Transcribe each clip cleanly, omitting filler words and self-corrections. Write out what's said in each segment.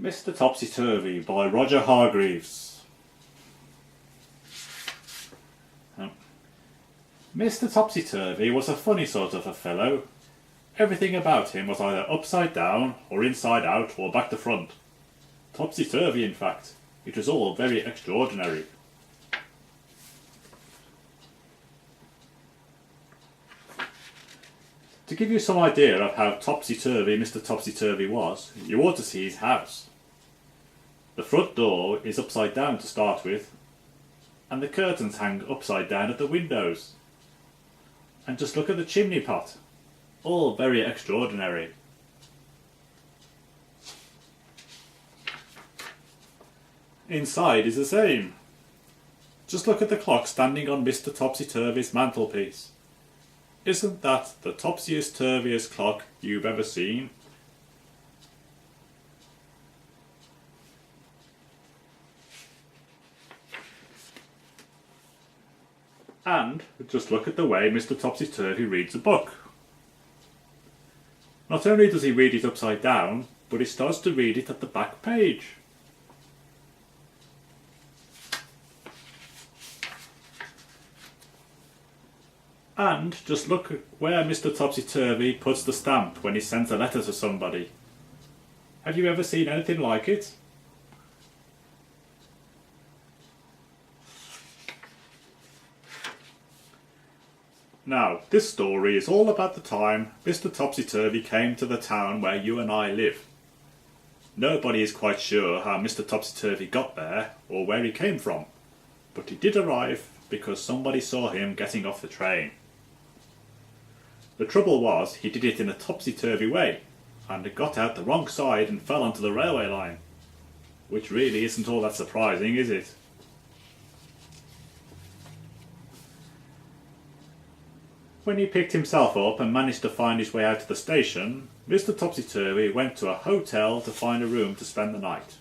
Mr. Topsy Turvy by Roger Hargreaves. Mr. Topsy Turvy was a funny sort of a fellow. Everything about him was either upside down, or inside out, or back to front. Topsy Turvy, in fact. It was all very extraordinary. To give you some idea of how topsy-turvy Mr. Topsy Turvy was, you ought to see his house. The front door is upside down to start with, and the curtains hang upside down at the windows. And just look at the chimney pot. All very extraordinary. Inside is the same. Just look at the clock standing on Mr. Topsy Turvy's mantelpiece. Isn't that the topsiest turviest clock you've ever seen? And just look at the way Mr. Topsy Turvy reads a book. Not only does he read it upside down, but he starts to read it at the back page. And just look at where Mr. Topsy Turvy puts the stamp when he sends a letter to somebody. Have you ever seen anything like it? Now, this story is all about the time Mr. Topsy Turvy came to the town where you and I live. Nobody is quite sure how Mr. Topsy Turvy got there or where he came from, but he did arrive because somebody saw him getting off the train. The trouble was, he did it in a topsy-turvy way, and got out the wrong side and fell onto the railway line. Which really isn't all that surprising, is it? When he picked himself up and managed to find his way out to the station, Mr. Topsy Turvy went to a hotel to find a room to spend the night.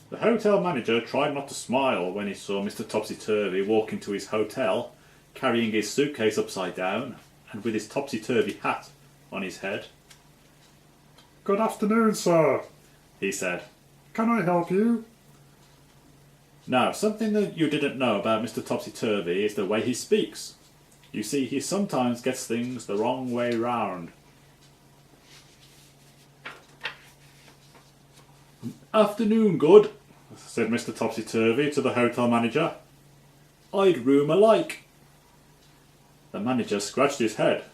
The hotel manager tried not to smile when he saw Mr. Topsy Turvy walk into his hotel, carrying his suitcase upside down and with his topsy-turvy hat on his head. "Good afternoon, sir," he said. "Can I help you?" Now, something that you didn't know about Mr. Topsy Turvy is the way he speaks. You see, he sometimes gets things the wrong way round. "Afternoon, good," said Mr. Topsy Turvy to the hotel manager. "I'd room alike." The manager scratched his head.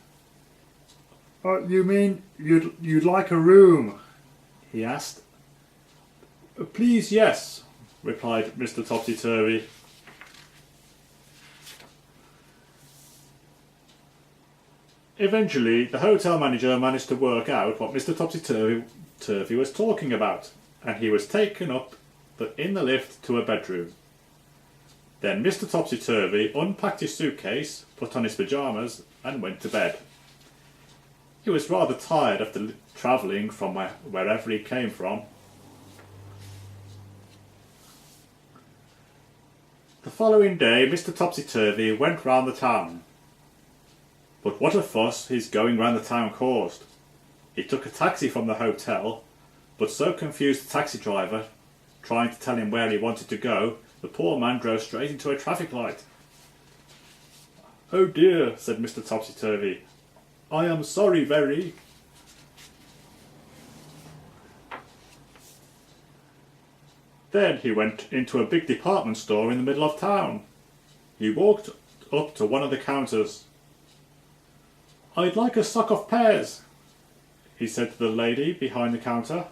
You mean you'd like a room?" he asked. "Please, yes," replied Mr. Topsy Turvy. Eventually, the hotel manager managed to work out what Mr. Topsy Turvy was talking about, and he was taken up in the lift to a bedroom. Then Mr. Topsy Turvy unpacked his suitcase, put on his pyjamas, and went to bed. He was rather tired after travelling from wherever he came from. The following day, Mr. Topsy Turvy went round the town. But what a fuss his going round the town caused. He took a taxi from the hotel, but so confused the taxi driver, trying to tell him where he wanted to go, the poor man drove straight into a traffic light. "Oh dear," said Mr. Topsy Turvy. "I am sorry very." Then he went into a big department store in the middle of town. He walked up to one of the counters. "I'd like a sock of pears," he said to the lady behind the counter.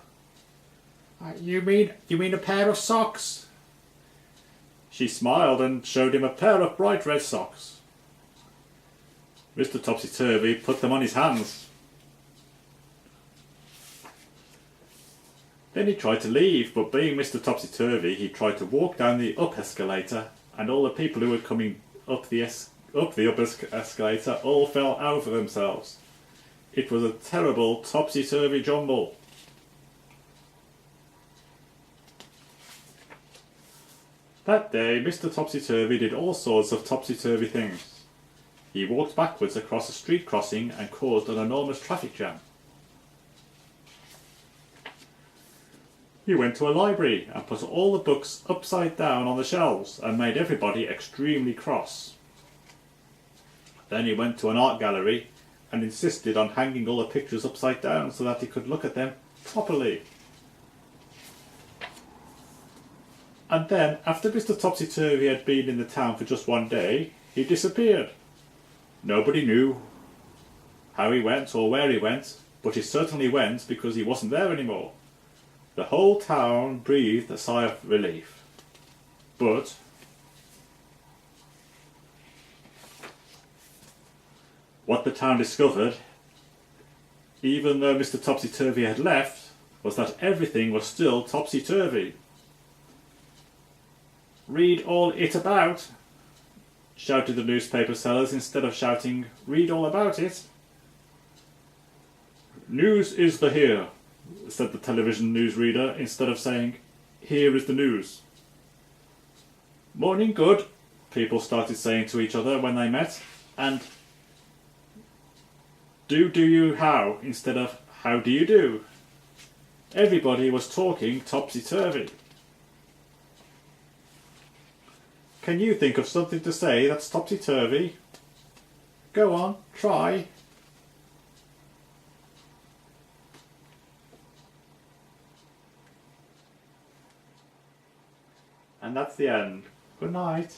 You mean a pair of socks?" She smiled and showed him a pair of bright red socks. Mr. Topsy Turvy put them on his hands. Then he tried to leave, but being Mr. Topsy Turvy, he tried to walk down the up escalator, and all the people who were coming up the escalator all fell over themselves. It was a terrible topsy-turvy jumble. That day, Mr. Topsy Turvy did all sorts of topsy-turvy things. He walked backwards across a street crossing and caused an enormous traffic jam. He went to a library and put all the books upside down on the shelves and made everybody extremely cross. Then he went to an art gallery and insisted on hanging all the pictures upside down so that he could look at them properly. And then, after Mr. Topsy Turvy had been in the town for just one day, he disappeared. Nobody knew how he went or where he went, but he certainly went because he wasn't there anymore. The whole town breathed a sigh of relief. But what the town discovered, even though Mr. Topsy Turvy had left, was that everything was still topsy-turvy. "Read all it about," shouted the newspaper sellers instead of shouting, "Read all about it." "News is the here," said the television newsreader instead of saying, "Here is the news." "Morning good," people started saying to each other when they met, and do you how instead of how do you do. Everybody was talking topsy-turvy. Can you think of something to say that's topsy-turvy? Go on, try. And that's the end. Good night.